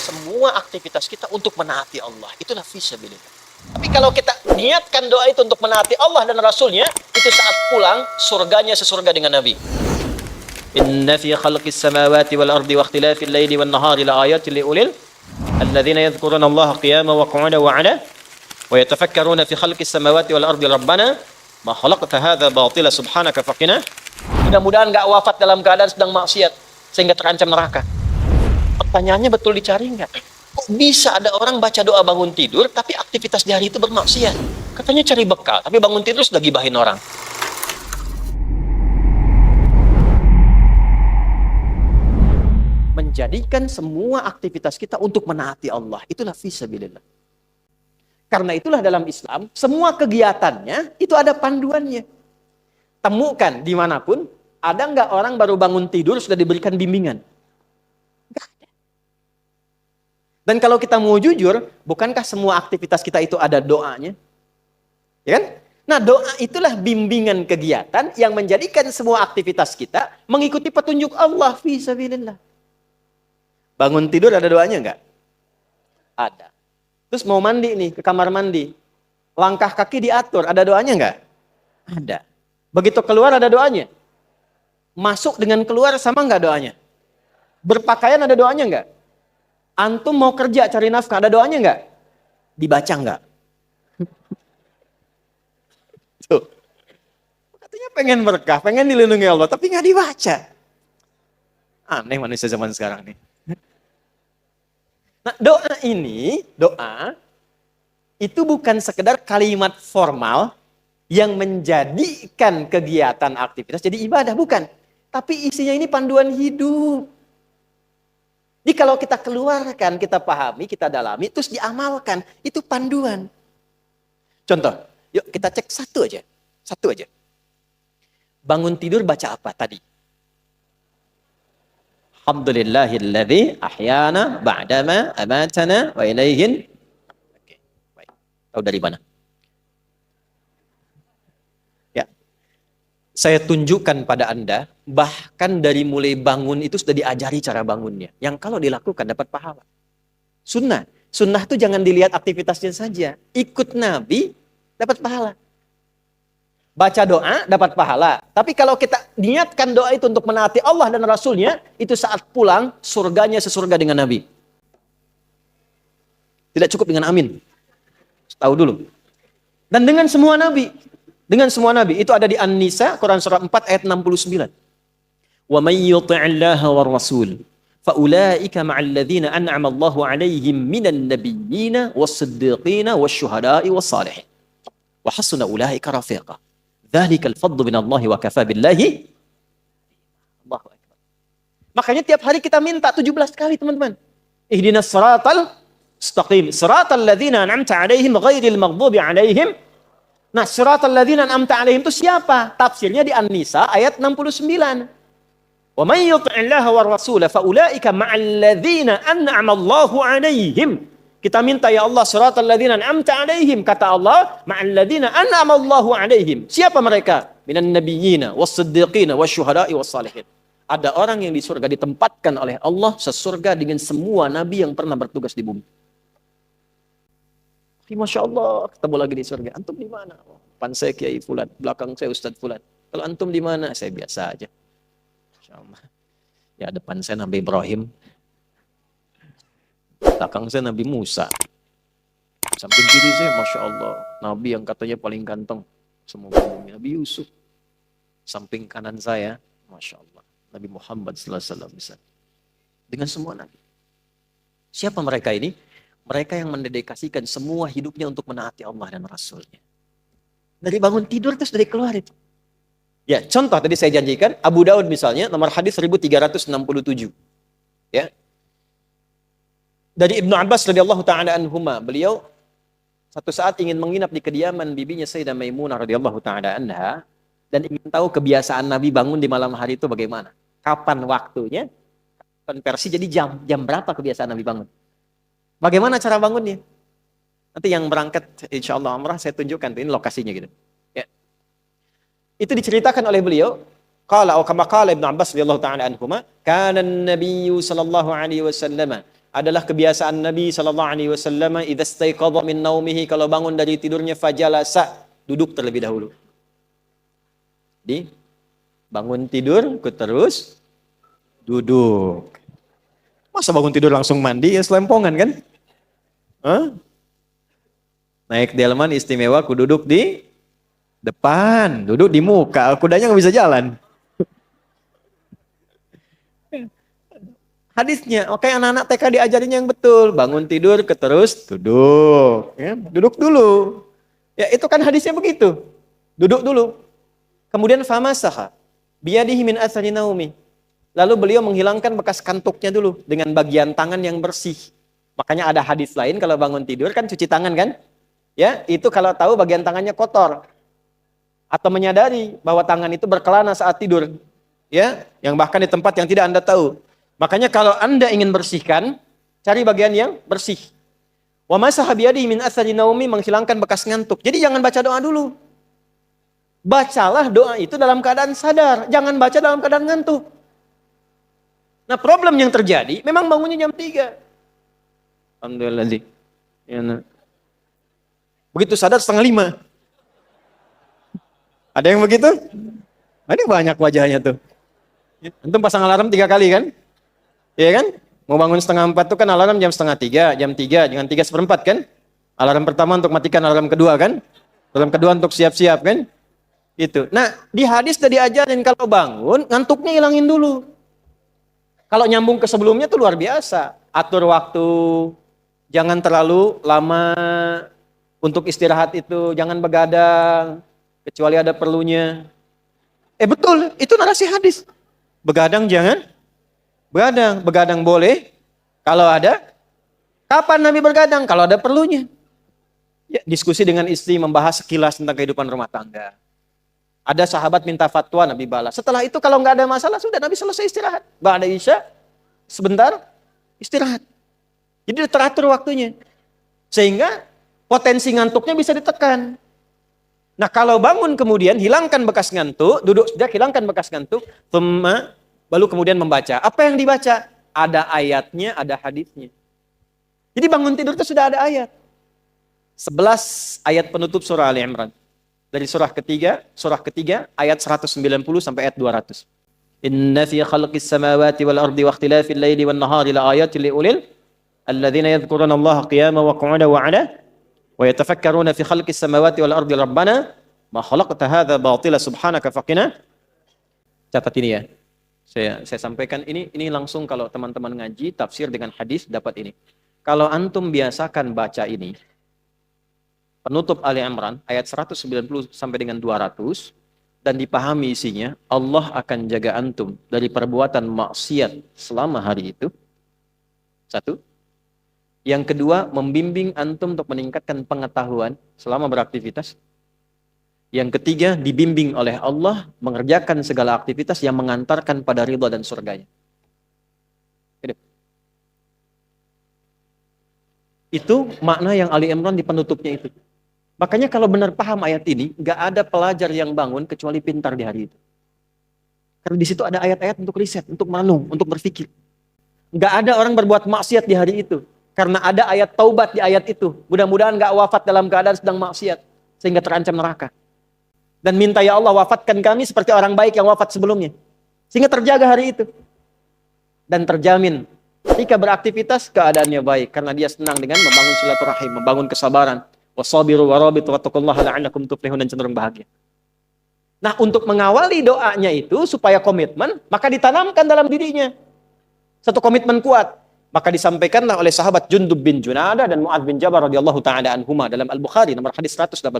semua aktivitas kita untuk menaati Allah. Itulah fisabilillah. Tapi kalau kita niatkan doa itu untuk menaati Allah dan Rasulnya, itu saat pulang, surganya sesurga dengan Nabi. Inna fi khalqis samawati wal ardi wa ikhtilafil laili wan nahari la ayatin liulil alladzina yadhkuruna Allah qiyaman wa qu'udan wa 'ala wa yatafakkaruna fi khalqis samawati wal ardi rabbana ma khalaqta hadza batila subhanaka faqina. Mudah-mudahan enggak wafat dalam keadaan sedang maksiat sehingga terancam neraka. Pertanyaannya betul dicari enggak? Kok bisa ada orang baca doa bangun tidur tapi aktivitas di hari itu bermaksiat? Katanya cari bekal, tapi bangun tidur sudah gibahin orang. Menjadikan semua aktivitas kita untuk menaati Allah, itulah fisabilillah. Karena itulah dalam Islam, semua kegiatannya itu ada panduannya. Temukan dimanapun, ada nggak orang baru bangun tidur sudah diberikan bimbingan? Nggak ada. Dan kalau kita mau jujur, bukankah semua aktivitas kita itu ada doanya? Ya kan? Nah, doa itulah bimbingan kegiatan yang menjadikan semua aktivitas kita mengikuti petunjuk Allah fisabilillah. Bangun tidur ada doanya nggak? Ada. Terus mau mandi nih, ke kamar mandi. Langkah kaki diatur, ada doanya nggak? Ada. Begitu keluar ada doanya? Masuk dengan keluar sama nggak doanya? Berpakaian ada doanya nggak? Antum mau kerja cari nafkah, ada doanya nggak? Dibaca nggak? Tuh. Katanya pengen berkah, pengen dilindungi Allah, tapi nggak dibaca. Aneh manusia zaman sekarang nih. Nah, doa itu bukan sekedar kalimat formal yang menjadikan kegiatan aktivitas jadi ibadah, bukan. Tapi isinya ini panduan hidup. Jadi kalau kita keluarkan, kita pahami, kita dalami, terus diamalkan, itu panduan. Contoh, yuk kita cek satu aja. Bangun tidur baca apa tadi? Alhamdulillahilladzi ahyana ba'dama amatana wa ilaihin. Oke, baik. Tahu dari mana? Ya. Saya tunjukkan pada Anda, bahkan dari mulai bangun itu sudah diajari cara bangunnya. Yang kalau dilakukan dapat pahala. Sunnah itu jangan dilihat aktivitasnya saja. Ikut Nabi dapat pahala. Baca doa dapat pahala. Tapi kalau kita niatkan doa itu untuk menaati Allah dan Rasulnya, itu saat pulang surganya sesurga dengan Nabi. Tidak cukup dengan amin. Tahu dulu. Dan dengan semua Nabi. Itu ada di An-Nisa, Quran surah 4 ayat 69. Wa may yuti'illaha war rasul fa ulaika ma'al ladzina an'ama Allahu 'alaihim minan nabiyyin was-siddiqin wasyuhada'i was-salihin. Wa hasuna ulaika rafiqa. Dzalikal fadlu minallahi wa kafa billahi. Allahu akbar. Makanya tiap hari kita minta 17 kali, teman-teman. Ihdinas siratal mustaqim, siratal ladzina an'amta 'alaihim ghairil maghdubi 'alaihim. Nah, siratal ladzina an'amta 'alaihim itu siapa? Tafsirnya di An-Nisa ayat 69. Wa may yuti'illaha war rasul fa ulaika ma'al ladzina an'ama Allahu 'alaihim. Kita minta, ya Allah, siratal ladzina an'amta 'alaihim, kata Allah, ma'al ladzina an'ama Allahu 'alaihim. Siapa mereka? Minan nabiyyina was-siddiqina wasyuhada'i was-salihin. Ada orang yang di surga ditempatkan oleh Allah sesurga dengan semua nabi yang pernah bertugas di bumi. Masya Allah, ketemu lagi di surga. Antum di mana? Depan saya Kiai Fulan, belakang saya Ustadz Fulan. Kalau antum di mana? Saya biasa aja. Masya Allah. Ya, depan saya Nabi Ibrahim. Belakang saya Nabi Musa. Samping kiri saya, Masya Allah, Nabi yang katanya paling ganteng. Semoga Nabi Yusuf. Samping kanan saya, Masya Allah, Nabi Muhammad SAW. Dengan semua Nabi. Siapa mereka ini? Mereka yang mendedikasikan semua hidupnya untuk menaati Allah dan Rasulnya. Dari bangun tidur terus dari keluar itu. Ya, contoh tadi saya janjikan, Abu Daud misalnya, nomor hadis 1367. Ya. Dari Ibnu Abbas radhiyallahu taala anhuma, beliau satu saat ingin menginap di kediaman bibinya Sayyidah Maimunah radhiyallahu taala anha dan ingin tahu kebiasaan Nabi bangun di malam hari itu bagaimana. Kapan waktunya? Konversi jadi jam berapa kebiasaan Nabi bangun? Bagaimana cara bangunnya? Nanti yang berangkat insyaallah umrah saya tunjukkan ini lokasinya gitu. Ya. Itu diceritakan oleh beliau. Qala atau kama qala Ibnu Abbas radhiyallahu taala anhuma, kana an-nabiyyu sallallahu alaihi wasallam adalah kebiasaan Nabi sallallahu alaihi wasallam idza staiqadha min naumihi, kalau bangun dari tidurnya fajalasa, duduk terlebih dahulu. Di bangun tidur terus duduk. Masa bangun tidur langsung mandi ya selempongan kan? Hah? Naik delman istimewa ku duduk di depan, duduk di muka, kudanya nggak bisa jalan. Hadisnya, oke anak-anak TK diajarin yang betul. Bangun tidur, terus duduk. Ya, duduk dulu. Ya itu kan hadisnya begitu. Duduk dulu. Kemudian famasaha biyadihi min athari naumi. Lalu beliau menghilangkan bekas kantuknya dulu dengan bagian tangan yang bersih. Makanya ada hadis lain kalau bangun tidur kan cuci tangan kan? Ya, itu kalau tahu bagian tangannya kotor. Atau menyadari bahwa tangan itu berkelana saat tidur. Ya, yang bahkan di tempat yang tidak Anda tahu. Makanya kalau Anda ingin bersihkan, cari bagian yang bersih. Wa masaha biyadihi min athari naumi, menghilangkan bekas ngantuk. Jadi jangan baca doa dulu. Bacalah doa itu dalam keadaan sadar, jangan baca dalam keadaan ngantuk. Nah, problem yang terjadi memang bangunnya jam 3. Alhamdulillah. Ya, nah. Begitu sadar 4:30. Ada yang begitu? Ada banyak wajahnya tuh. Antum pasang alarm 3 kali kan? Iya kan? Mau bangun 3:30 tuh kan alarm jam 2:30, jam 3, jangan 3:15 kan? Alarm pertama untuk matikan, alarm kedua kan? Alarm kedua untuk siap-siap kan? Itu. Nah, di hadis sudah diajarin kalau bangun, ngantuknya hilangin dulu. Kalau nyambung ke sebelumnya tuh luar biasa. Atur waktu, jangan terlalu lama untuk istirahat itu, jangan begadang, kecuali ada perlunya. Betul, itu narasi hadis. Begadang jangan. Begadang boleh kalau ada. Kapan Nabi bergadang? Kalau ada perlunya. Ya, diskusi dengan istri membahas sekilas tentang kehidupan rumah tangga. Ada sahabat minta fatwa, Nabi balas. Setelah itu kalau nggak ada masalah, sudah Nabi selesai istirahat. Ba'da Isya, sebentar istirahat. Jadi teratur waktunya. Sehingga potensi ngantuknya bisa ditekan. Nah kalau bangun kemudian hilangkan bekas ngantuk, duduk sejak hilangkan bekas ngantuk, baru kemudian membaca. Apa yang dibaca? Ada ayatnya, ada hadisnya. Jadi bangun tidur itu sudah ada ayat. 11 ayat penutup surah Ali Imran. Dari surah ketiga ayat 190 sampai ayat 200. Inna fi khalqis samawati wal ardi wa ikhtilafil laili wan nahari la ayatin liulil alladzina yadhkuruna Allah qiyaman wa qu'udan wa 'ala wa yatafakkaruna fi khalqis samawati wal ardi rabbana ma khalaqta hadza batila subhanaka faqina. Catat ini ya. Saya sampaikan ini langsung kalau teman-teman ngaji tafsir dengan hadis dapat ini. Kalau antum biasakan baca ini, penutup Ali Imran ayat 190 sampai dengan 200 dan dipahami isinya, Allah akan jaga antum dari perbuatan maksiat selama hari itu. Satu. Yang kedua, membimbing antum untuk meningkatkan pengetahuan selama beraktivitas. Yang ketiga, dibimbing oleh Allah mengerjakan segala aktivitas yang mengantarkan pada ridha dan surganya. Itu makna yang Ali Imran di penutupnya itu. Makanya kalau benar paham ayat ini, nggak ada pelajar yang bangun kecuali pintar di hari itu. Karena di situ ada ayat-ayat untuk riset, untuk merenung, untuk berpikir. Nggak ada orang berbuat maksiat di hari itu. Karena ada ayat taubat di ayat itu. Mudah-mudahan nggak wafat dalam keadaan sedang maksiat. Sehingga terancam neraka. Dan minta ya Allah wafatkan kami seperti orang baik yang wafat sebelumnya. Sehingga terjaga hari itu. Dan terjamin ketika beraktivitas keadaannya baik. Karena dia senang dengan membangun silaturahim, membangun kesabaran. Wasabiru warabitu wattaqullaha la'allakum tuflihun, dan cenderung bahagia. Nah untuk mengawali doanya itu supaya komitmen, maka ditanamkan dalam dirinya. Satu komitmen kuat. Maka disampaikanlah oleh sahabat Jundub bin Junadah dan Mu'adz bin Jabal radhiyallahu ta'ala anhuma dalam Al-Bukhari nomor hadis 181.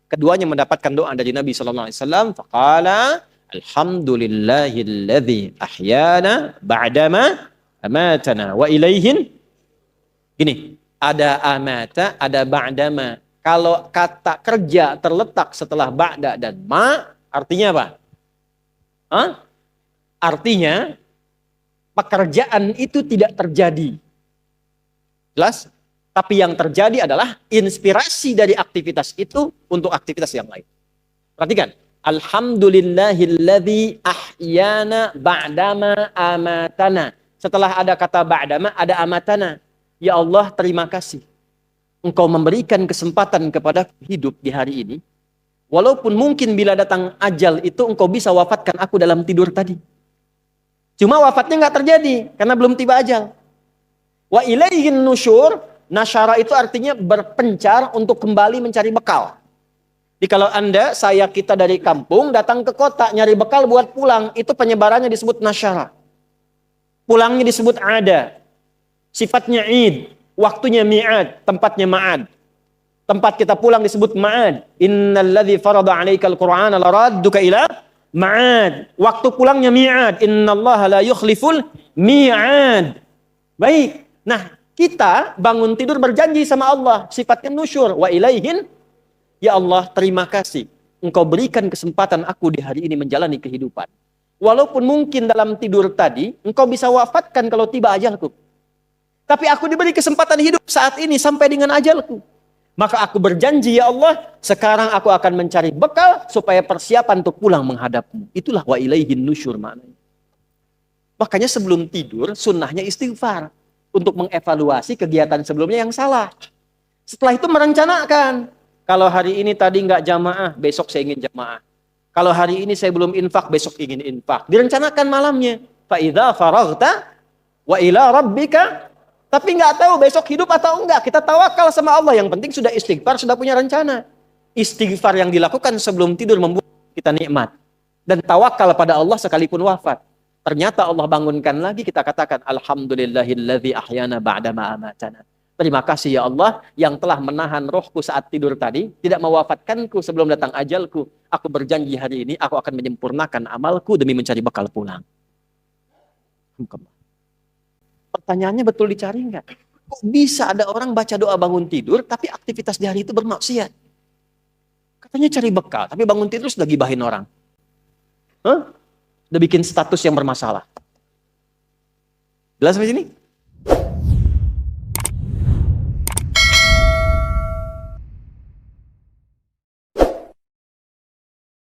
Keduanya mendapatkan doa dari Nabi sallallahu alaihi wasallam, faqala alhamdulillahilladzi ahyana ba'dama amatana wa ilaihin. Gini, ada amata, ada ba'dama. Kalau kata kerja terletak setelah ba'da dan ma, artinya apa? Artinya pekerjaan itu tidak terjadi. Jelas? Tapi yang terjadi adalah inspirasi dari aktivitas itu untuk aktivitas yang lain. Perhatikan. Alhamdulillahilladzi ahyana ba'dama amatana. Setelah ada kata ba'dama, ada amatana. Ya Allah, terima kasih. Engkau memberikan kesempatan kepada hidup di hari ini. Walaupun mungkin bila datang ajal itu engkau bisa wafatkan aku dalam tidur tadi. Cuma wafatnya nggak terjadi karena belum tiba ajal. Wa ilaihin nusyur, nasyara itu artinya berpencar untuk kembali mencari bekal. Jadi kalau Anda, saya, kita dari kampung datang ke kota nyari bekal buat pulang, itu penyebarannya disebut nasyara. Pulangnya disebut ada. Sifatnya id, waktunya mi'ad, tempatnya ma'ad. Tempat kita pulang disebut ma'ad. Innalladzi farada 'alaikal Qur'ana laradduka ila ma'ad. Waktu pulangnya mi'ad. Innallaha la yukhliful mi'ad. Baik. Nah, kita bangun tidur berjanji sama Allah, sifatnya nusyur. Wa ilaihin, ya Allah, terima kasih. Engkau berikan kesempatan aku di hari ini menjalani kehidupan. Walaupun mungkin dalam tidur tadi, engkau bisa wafatkan kalau tiba ajalku. Tapi aku diberi kesempatan hidup saat ini sampai dengan ajalku. Maka aku berjanji, ya Allah, sekarang aku akan mencari bekal supaya persiapan untuk pulang menghadapmu. Itulah wa ilaihin nusyur maknanya. Makanya sebelum tidur, sunnahnya istighfar. Untuk mengevaluasi kegiatan sebelumnya yang salah. Setelah itu merencanakan. Kalau hari ini tadi nggak jamaah, besok saya ingin jamaah. Kalau hari ini saya belum infak, besok ingin infak. Direncanakan malamnya. Fa'idha faraghta wa ila rabbika. Tapi nggak tahu besok hidup atau enggak. Kita tawakal sama Allah. Yang penting sudah istighfar, sudah punya rencana. Istighfar yang dilakukan sebelum tidur membuat kita nikmat. Dan tawakal pada Allah sekalipun wafat. Ternyata Allah bangunkan lagi, kita katakan alhamdulillahilladzi ahyana ba'dama amatana. Terima kasih ya Allah yang telah menahan rohku saat tidur tadi, tidak mewafatkanku sebelum datang ajalku. Aku berjanji hari ini aku akan menyempurnakan amalku demi mencari bekal pulang. Pertanyaannya betul dicari nggak? Kok bisa ada orang baca doa bangun tidur, tapi aktivitas di hari itu bermaksiat? Katanya cari bekal, tapi bangun tidur sudah gibahin orang. Hah? Udah bikin status yang bermasalah. Jelas sampai sini?